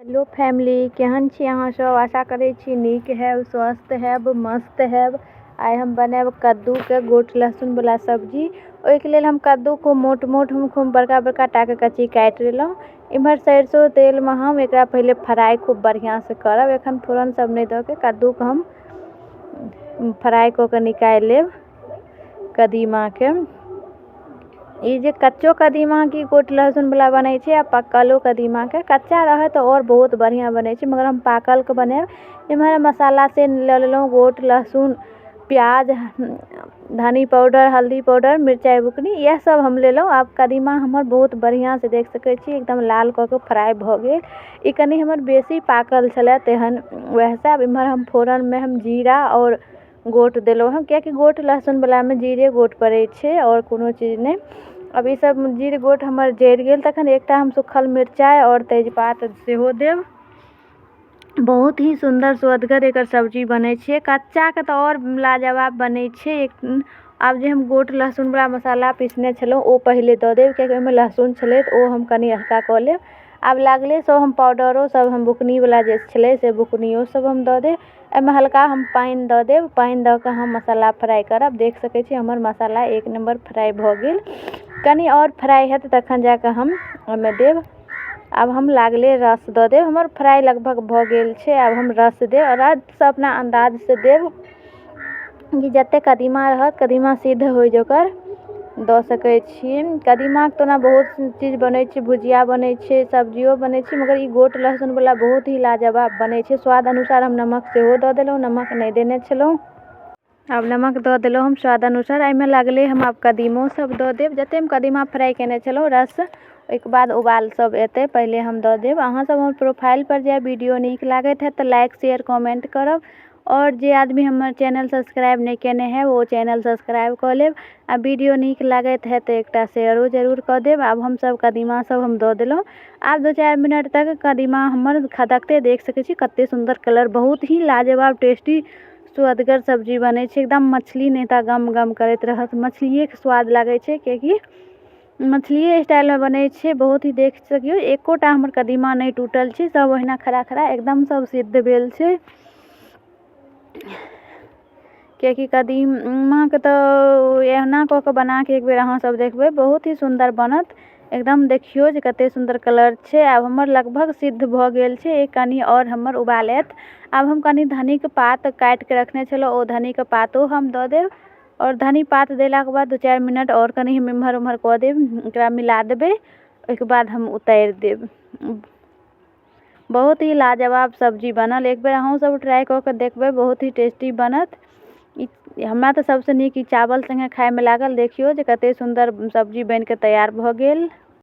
Hello family, केहन छी अहाँ सब। आशा करै छी नीक हैब, स्वस्थ हैब, मस्त हैब। आइ हम बनाएब कद्दू के गोट लहसुन वाला सब्जी। ओहिके लेल हम कद्दू को मोट मोट हम खूब बड़का बड़का टा के कच्ची काटि लेलहुँ। इम्हर सरसों तेल में हम एकरा पहले फ्राई खूब बढ़िया से करब। एखन फोरन सब नहीं दऽ के कद्दू के हम फ्राई कऽ के निकालि लेब। कदीमा के ये जे कच्चो कदीमा की गोट लहसुन वाला बनै छै आ पक्कलो कदीमा के। कच्चा रहे तो और बहुत बढ़िया बनै छै, मगर हम पाकल के बनाएब। इम्हर मसाला से लऽ लेलहुँ गोट लहसुन, प्याज, धनी पाउडर, हल्दी पाउडर, मिरचाई बुकनी, यह सब हम लेलहुँ। आब कदीमा हमर बहुत बढ़िया से देख सकै छी एकदम लाल कऽ के फ्राई भऽ गेल। ई कनी हमर बेसी पाकल छलै तेहन वएहसँ। आब इम्हर हम फोरन में हम जीरा और गोट देलहुँ हँ, कियाकि गोट लहसुन वाला में जीरे गोट पड़ै छै और कोनो चीज नहीं। अब ई सब जीर गोट हमर जरि गेल तखन एकटा हम सूखल मिरचाई और तेजपात सेहो देब। बहुत ही सुंदर स्वादगर एकर सब्जी बनै छै। कच्चा के तो और लाजवाब बनै छै। आब जे हम गोट लहसुन वाला मसाला पीसने छलहुँ ओ पहले दऽ देब, कियाकि ओहिमे लहसुन छलै तऽ ओ हम कनी हल्का कऽ लेब। आब लागले सब हम पाउडरो सब हम बुकनी वाला जे छलै से बुकनियो सब हम दऽ देब। एहिमे हल्का हम पानि दऽ देब। पानि दऽ कऽ हम मसाला फ्राई करब। देख सकै छी हमर मसाला एक नंबर फ्राई भऽ गेल। कनी और फ्राई हेतै तखन जाके हम ओहिमे देब। आब हम लागले रस दऽ देब। हमर फ्राई लगभग भऽ गेल छै। आब हम रस देब। रस अपना अंदाज से देब कि जते कदीमा रहत, कदीमा सिद्ध होइ जोकर दऽ सकै छी। कदीमा के तो ना बहुत चीज बनै छै, भुजिया बनै छै, सब्जियो बनै छै, मगर ई गोट लहसुन वाला बहुत ही लाजवाब बनै छै। स्वाद अनुसार हम नमक सेहो दऽ देलहुँ, नमक नहीं देने छलहुँ। आब नमक दऽ देलहुँ हम स्वाद अनुसार। एहिमे लागले हम आब कदीमो सब दऽ देब। जते हम कदीमा फ्राई केने छलहुँ रस, ओहिके बाद उबाल सब एतै पहले हम दऽ देब। अहाँ सब हमर प्रोफाइल पर जाय, वीडियो नीक लागैत है तो लाइक शेयर कमेंट करब। और जे आदमी हमर चैनल सब्सक्राइब नहीं केने है वो चैनल सब्सक्राइब कऽ लेब। आ वीडियो नीक लागैत है तो एकटा शेयरो जरूर कऽ देब। आब हम सब कदीमा सब हम दऽ देलहुँ। आब 2-4 मिनट तक कदीमा हमर खदकते देख सकै छी कते सुंदर कलर। बहुत ही लाजवाब टेस्टी स्वादगर सब्जी बनै छै। एकदम मछली नहीं ता गम गम करैत रहत। मछलिए के स्वाद लागै छै, कियाकि मछलिए स्टाइल में बनै छै। बहुत ही देख सकियो एकोटा हमर कदीमा नहीं टूटल छै, सब ओहिना खड़ा खड़ा एकदम सब सिद्ध भेल छै। कियाकि कदीमा के तो एहना कऽ के बना के एक बेर अहाँ सब देखबै, बहुत ही सुंदर बनत। एकदम देखियो जे कते सुंदर कलर छै। आब हमर लगभग सिद्ध भऽ गेल छै। एक कनी और हमर उबालत। आब हम कनी धनी के पात काटि के रखने छलहुँ, ओ धनी के पातो हम दऽ देब। और धनी पात देला के बाद 2-4 मिनट और कनी हम इम्हर उम्हर कऽ देब, एकरा मिला देबै। ओहिके बाद हम उतारि देब। बहुत ही लाजवाब सब्जी बनल। एक बेर अहूँ सब ट्राई कऽ के देखबै, बहुत ही टेस्टी बनत। हमरा तऽ सबसे नीक ई चावल संगे खाय में लागल। देखियो जे कते सुंदर सब्जी बन के तैयार भऽ गेल।